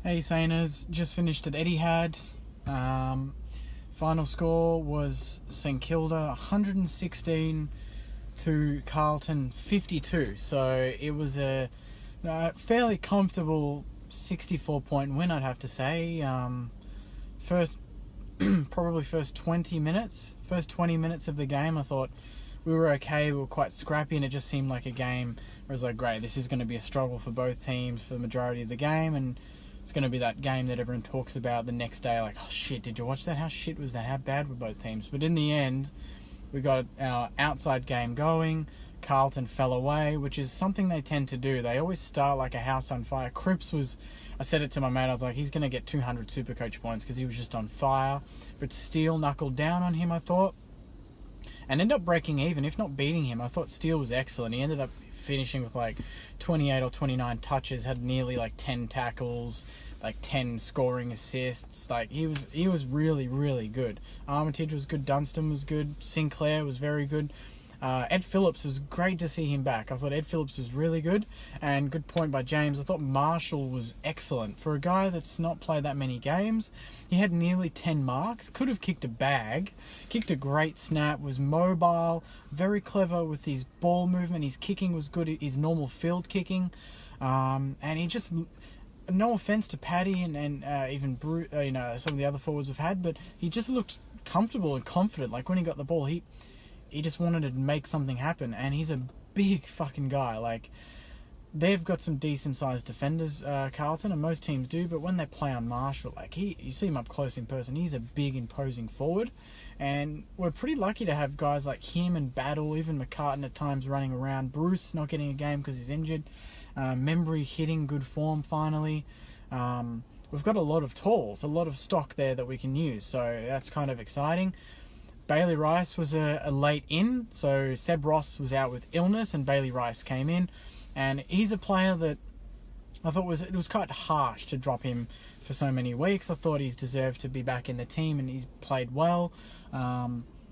Hey Sainers, just finished at Etihad. Final score was St Kilda 116 to Carlton 52. So it was a fairly comfortable 64-point win, I'd have to say. First 20 minutes of the game, I thought we were okay. We were quite scrappy, and it just seemed like a game where it was like, great, this is going to be a struggle for both teams for the majority of the game, and it's going to be that game that everyone talks about the next day, like, oh shit, did you watch that? How shit was that? How bad were both teams? But in the end, we got our outside game going. Carlton fell away, which is something they tend to do. They always start like a house on fire. Cripps was, I said it to my mate, I was like, he's going to get 200 Supercoach points because he was just on fire. But Steele knuckled down on him, I thought, and ended up breaking even, if not beating him. I thought Steele was excellent. He ended up finishing with like 28 or 29 touches, had nearly like 10 tackles, like 10 scoring assists. Like he was really, really good. Armitage was good, Dunstan was good, Sinclair was very good. Ed Phillips was great to see him back. I thought Ed Phillips was really good, and good point by James. I thought Marshall was excellent. For a guy that's not played that many games, he had nearly 10 marks, could have kicked a bag, kicked a great snap, was mobile, very clever with his ball movement. His kicking was good, his normal field kicking, and he just, no offense to Paddy and even some of the other forwards we've had, but he just looked comfortable and confident. Like when he got the ball, he just wanted to make something happen, and he's a big fucking guy. Like, they've got some decent sized defenders, Carlton, and most teams do, but when they play on Marshall, like you see him up close in person, he's a big imposing forward, and we're pretty lucky to have guys like him and Battle, even McCartan at times running around, Bruce not getting a game because he's injured, Membry hitting good form finally. We've got a lot of tools, a lot of stock there that we can use, so that's kind of exciting. Bailey Rice was a late in, so Seb Ross was out with illness and Bailey Rice came in, and he's a player that I thought it was quite harsh to drop him for so many weeks. I thought he's deserved to be back in the team, and he's played well,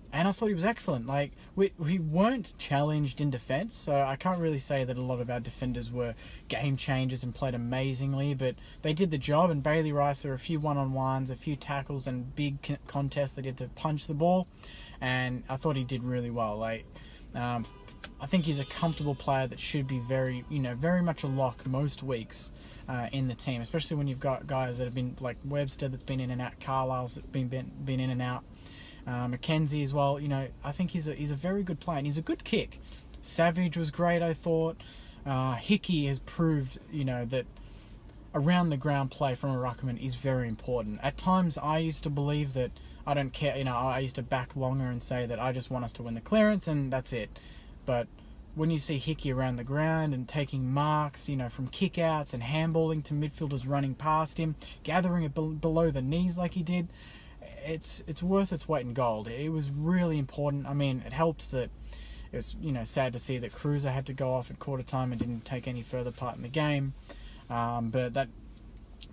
and I thought he was excellent. Like we weren't challenged in defence, so I can't really say that a lot of our defenders were game changers and played amazingly, but they did the job. And Bailey Rice, there were a few one-on-ones, a few tackles, and big contests they did to punch the ball, and I thought he did really well. Like I think he's a comfortable player that should be very much a lock most weeks in the team, especially when you've got guys that have been like Webster that's been in and out, Carlisle's that's been in and out. Mackenzie as well, I think he's a very good player, and he's a good kick. Savage was great, I thought. Hickey has proved, that around the ground play from a ruckman is very important. At times, I used to believe that I don't care, I used to back Longer and say that I just want us to win the clearance and that's it. But when you see Hickey around the ground and taking marks, from kick-outs and handballing to midfielders running past him, gathering it below the knees like he did, it's worth its weight in gold. It was really important. I mean, it helped that it was, sad to see that Cruiser had to go off at quarter time and didn't take any further part in the game. But that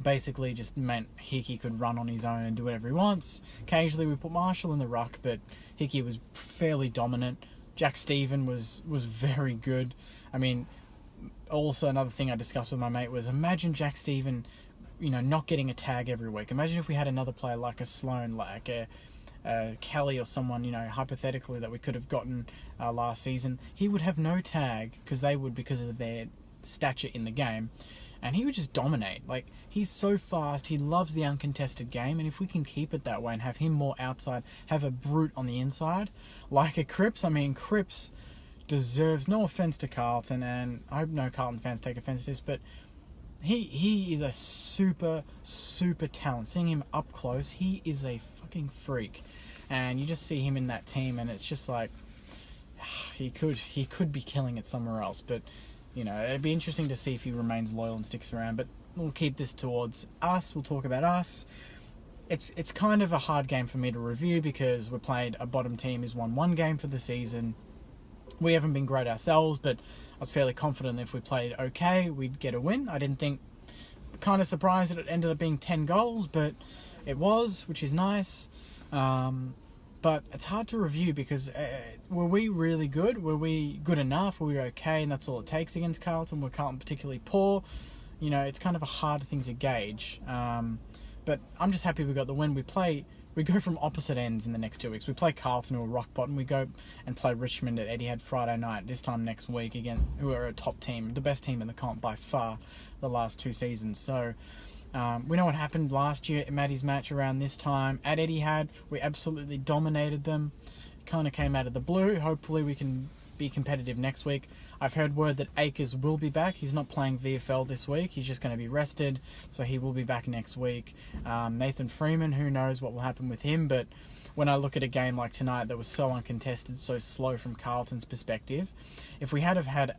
basically just meant Hickey could run on his own and do whatever he wants. Occasionally we put Marshall in the ruck, but Hickey was fairly dominant. Jack Stephen was very good. I mean, also another thing I discussed with my mate was, imagine Jack Stephen not getting a tag every week. Imagine if we had another player like a Sloan, like a Kelly or someone, hypothetically, that we could have gotten last season. He would have no tag because of their stature in the game, and he would just dominate. Like, he's so fast, he loves the uncontested game, and if we can keep it that way and have him more outside, have a brute on the inside, like a Cripps. I mean, Cripps deserves, no offence to Carlton, and I hope no Carlton fans take offence to this, but he is a super, super talent. Seeing him up close, he is a fucking freak. And you just see him in that team, and it's just like, he could be killing it somewhere else. But, it'd be interesting to see if he remains loyal and sticks around. But we'll keep this towards us. We'll talk about us. It's kind of a hard game for me to review because we played a bottom team who's won one game for the season. We haven't been great ourselves, but I was fairly confident if we played okay, we'd get a win. I didn't think, kind of surprised that it ended up being 10 goals, but it was, which is nice. But it's hard to review because were we really good? Were we good enough? Were we okay? And that's all it takes against Carlton. Were Carlton particularly poor? it's kind of a hard thing to gauge. But I'm just happy we got the win. We go from opposite ends in the next 2 weeks. We play Carlton, who are rock bottom. We go and play Richmond at Etihad Friday night. This time next week, again, who are a top team, the best team in the comp by far the last 2 seasons. So we know what happened last year at Maddie's match around this time. At Etihad, we absolutely dominated them. Kind of came out of the blue. Hopefully we can be competitive next week. I've heard word that Akers will be back. He's not playing VFL this week. He's just going to be rested, so he will be back next week. Nathan Freeman, who knows what will happen with him, but when I look at a game like tonight that was so uncontested, so slow from Carlton's perspective, if we had have had,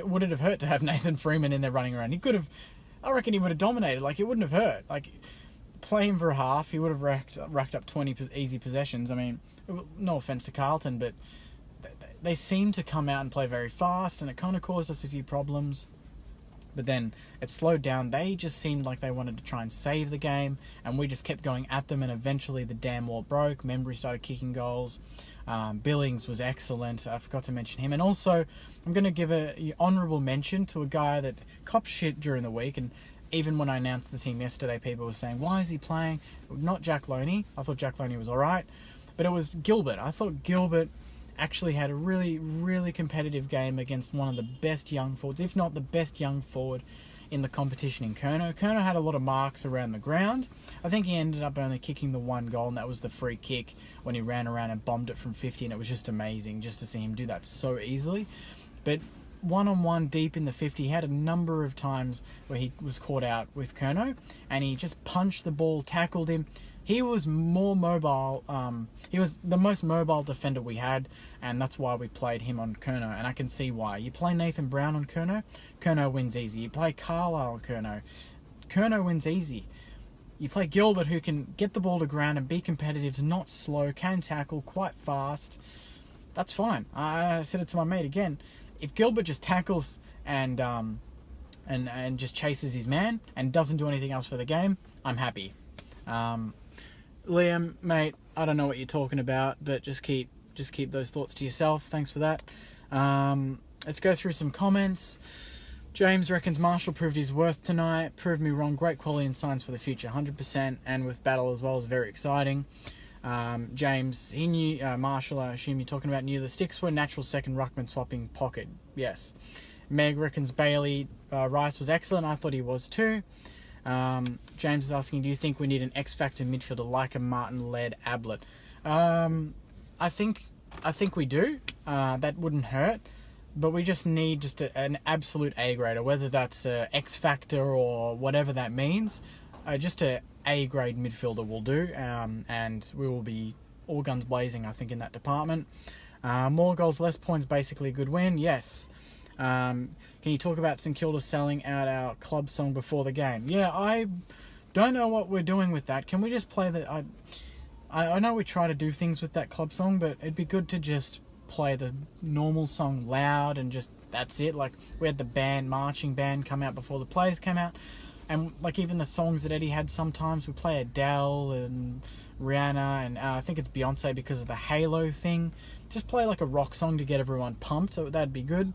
would it have hurt to have Nathan Freeman in there running around? He could have, I reckon he would have dominated. It wouldn't have hurt. Play him for a half, he would have racked up 20 easy possessions. I mean, no offence to Carlton, but they seem to come out and play very fast, and it kind of caused us a few problems. But then it slowed down. They just seemed like they wanted to try and save the game, and we just kept going at them, and eventually the damn wall broke. Membry started kicking goals. Billings was excellent. I forgot to mention him. And also, I'm going to give an honourable mention to a guy that copped shit during the week, and even when I announced the team yesterday, people were saying, why is he playing? Not Jack Loney. I thought Jack Loney was all right. But it was Gilbert. I thought Gilbert actually had a really, really competitive game against one of the best young forwards, if not the best young forward in the competition in Curnow. Curnow had a lot of marks around the ground. I think he ended up only kicking the 1 goal, and that was the free kick when he ran around and bombed it from 50, and it was just amazing just to see him do that so easily. But one-on-one deep in the 50, he had a number of times where he was caught out with Curnow, and he just punched the ball, tackled him. He was more mobile. He was the most mobile defender we had, and that's why we played him on Curnow, and I can see why. You play Nathan Brown on Curnow, Curnow wins easy. You play Carlisle on Curnow, Curnow wins easy. You play Gilbert, who can get the ball to ground and be competitive, not slow, can tackle, quite fast. That's fine. I said it to my mate again. If Gilbert just tackles and just chases his man and doesn't do anything else for the game, I'm happy. Liam, mate, I don't know what you're talking about, but just keep those thoughts to yourself. Thanks for that. Let's go through some comments. James reckons Marshall proved his worth tonight. Proved me wrong. Great quality and signs for the future, 100%. And with battle as well is very exciting. James, he knew Marshall. I assume you're talking about, knew the sticks were natural second ruckman swapping pocket. Yes. Meg reckons Bailey Rice was excellent. I thought he was too. James is asking, do you think we need an X-Factor midfielder like a Martin-led Ablett? I think we do. That wouldn't hurt. But we just need an absolute A-grader, whether that's X-Factor or whatever that means. Just a A-grade midfielder will do. And we will be all guns blazing, I think, in that department. More goals, less points, basically a good win. Yes. Can you talk about St Kilda selling out our club song before the game? Yeah, I don't know what we're doing with that. Can we just play the... I know we try to do things with that club song, but it'd be good to just play the normal song loud and just... That's it. We had the marching band come out before the players came out. And even the songs that Eddie had sometimes, we play Adele and Rihanna, and I think it's Beyonce because of the Halo thing. Just play a rock song to get everyone pumped. So that'd be good.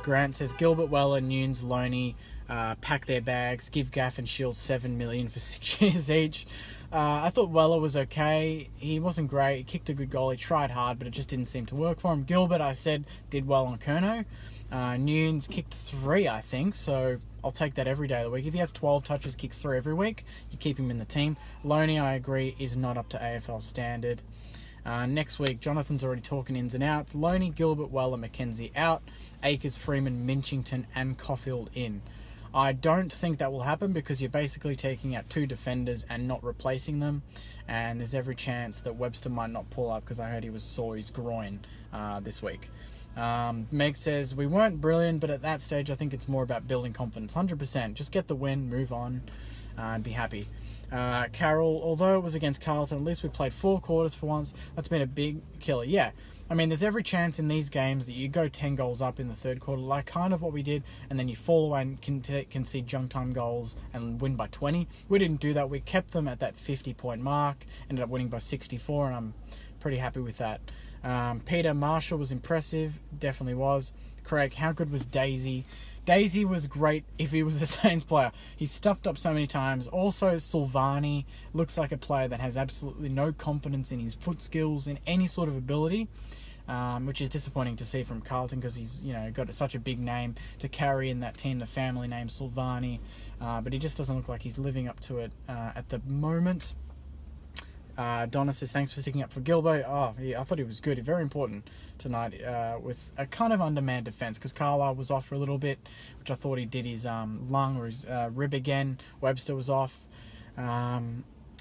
Grant says Gilbert, Weller, Nunes, Loney pack their bags, give Gaff and Shields $7 million for 6 years each. I thought Weller was okay. He wasn't great. He kicked a good goal. He tried hard, but it just didn't seem to work for him. Gilbert, I said, did well on Curnow. Nunes kicked 3, I think, so I'll take that every day of the week. If he has 12 touches, kicks 3 every week, you keep him in the team. Loney, I agree, is not up to AFL standard. Next week, Jonathan's already talking ins and outs. Loney, Gilbert, Weller, McKenzie out. Akers, Freeman, Minchington and Caulfield in. I don't think that will happen because you're basically taking out 2 defenders and not replacing them. And there's every chance that Webster might not pull up because I heard he was sore his groin this week. Meg says, we weren't brilliant, but at that stage I think it's more about building confidence. 100%. Just get the win, move on, and be happy. Carol, although it was against Carlton, at least we played 4 quarters for once. That's been a big killer. Yeah, I mean, there's every chance in these games that you go 10 goals up in the third quarter, kind of what we did, and then you fall away and concede junk time goals and win by 20. We didn't do that. We kept them at that 50-point mark, ended up winning by 64, and I'm pretty happy with that. Peter Marshall was impressive, definitely was. Craig, how good was Daisy? Daisy was great if he was a Saints player. He's stuffed up so many times. Also, Silvani looks like a player that has absolutely no confidence in his foot skills, in any sort of ability, which is disappointing to see from Carlton because he's got such a big name to carry in that team, the family name Silvani, but he just doesn't look like he's living up to it at the moment. Donna says, thanks for sticking up for Gilbo. I thought he was good. Very important tonight with a kind of undermanned defence because Carlisle was off for a little bit, which I thought he did his lung or his rib again. Webster was off.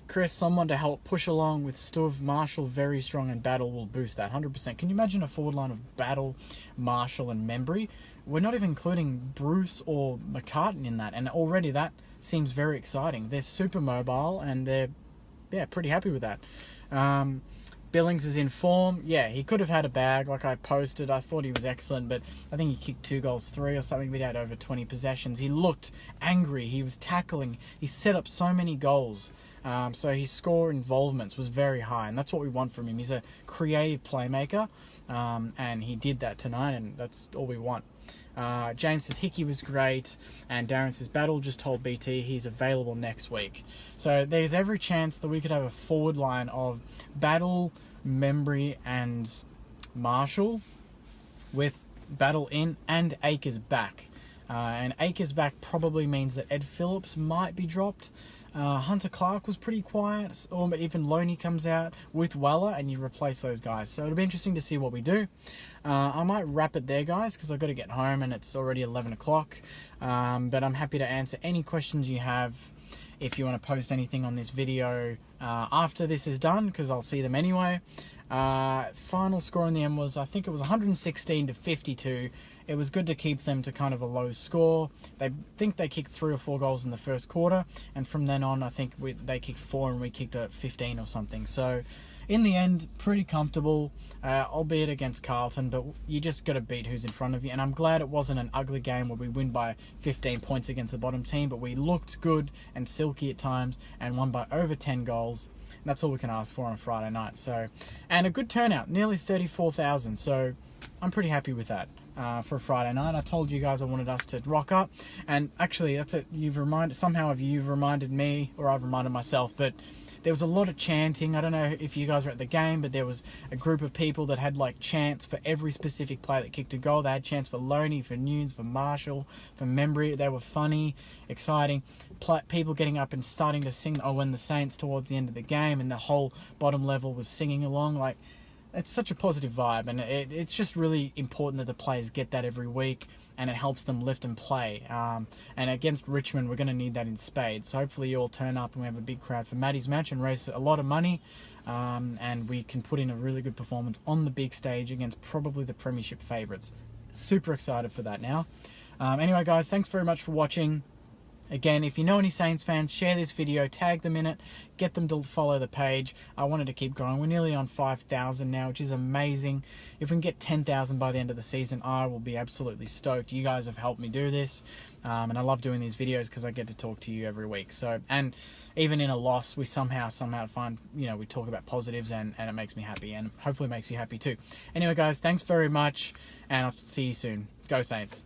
Chris, someone to help push along with Stuv, Marshall, very strong, and Battle will boost that 100%. Can you imagine a forward line of Battle, Marshall, and Membry? We're not even including Bruce or McCartan in that, and already that seems very exciting. They're super mobile, and they're pretty happy with that. Billings is in form. Yeah, he could have had a bag like I posted. I thought he was excellent, but I think he kicked 2 goals, 3 or something. But he had over 20 possessions. He looked angry. He was tackling. He set up so many goals. So his score involvements was very high, and that's what we want from him. He's a creative playmaker, and he did that tonight, and that's all we want. James says Hickey was great, and Darren says Battle just told BT he's available next week. So there's every chance that we could have a forward line of Battle, Membry, and Marshall, with Battle in and Akers back. And Akers back probably means that Ed Phillips might be dropped. Hunter Clark was pretty quiet, or even Loney comes out with Weller and you replace those guys. So it'll be interesting to see what we do. I might wrap it there, guys, because I've got to get home and it's already 11 o'clock. But I'm happy to answer any questions you have if you want to post anything on this video after this is done, because I'll see them anyway. Final score in the end was, I think it was 116 to 52. It was good to keep them to kind of a low score. They think they kicked 3 or 4 goals in the first quarter, and from then on, I think they kicked 4 and we kicked 15 or something. So, in the end, pretty comfortable, albeit against Carlton, but you just got to beat who's in front of you. And I'm glad it wasn't an ugly game where we win by 15 points against the bottom team, but we looked good and silky at times and won by over 10 goals. And that's all we can ask for on a Friday night. So, and a good turnout, nearly 34,000. So, I'm pretty happy with that. For a Friday night, I told you guys I wanted us to rock up, and actually that's it. You've reminded me, or I've reminded myself, but there was a lot of chanting. I don't know if you guys were at the game, but there was a group of people that had like chants for every specific player that kicked a goal. They had chants for Loney, for Nunes, for Marshall, for Membry. They were funny, exciting. People getting up and starting to sing when the Saints towards the end of the game, and the whole bottom level was singing along. Like, it's such a positive vibe, and it's just really important that the players get that every week, and it helps them lift and play. And against Richmond, we're going to need that in spades. So hopefully you all turn up and we have a big crowd for Maddie's match and raise a lot of money, and we can put in a really good performance on the big stage against probably the premiership favourites. Super excited for that now. Anyway, guys, thanks very much for watching. Again, if you know any Saints fans, share this video, tag them in it, get them to follow the page. I wanted to keep going. We're nearly on 5,000 now, which is amazing. If we can get 10,000 by the end of the season, I will be absolutely stoked. You guys have helped me do this, and I love doing these videos because I get to talk to you every week. So, and even in a loss, we somehow find, we talk about positives, and it makes me happy, and hopefully makes you happy too. Anyway, guys, thanks very much, and I'll see you soon. Go Saints.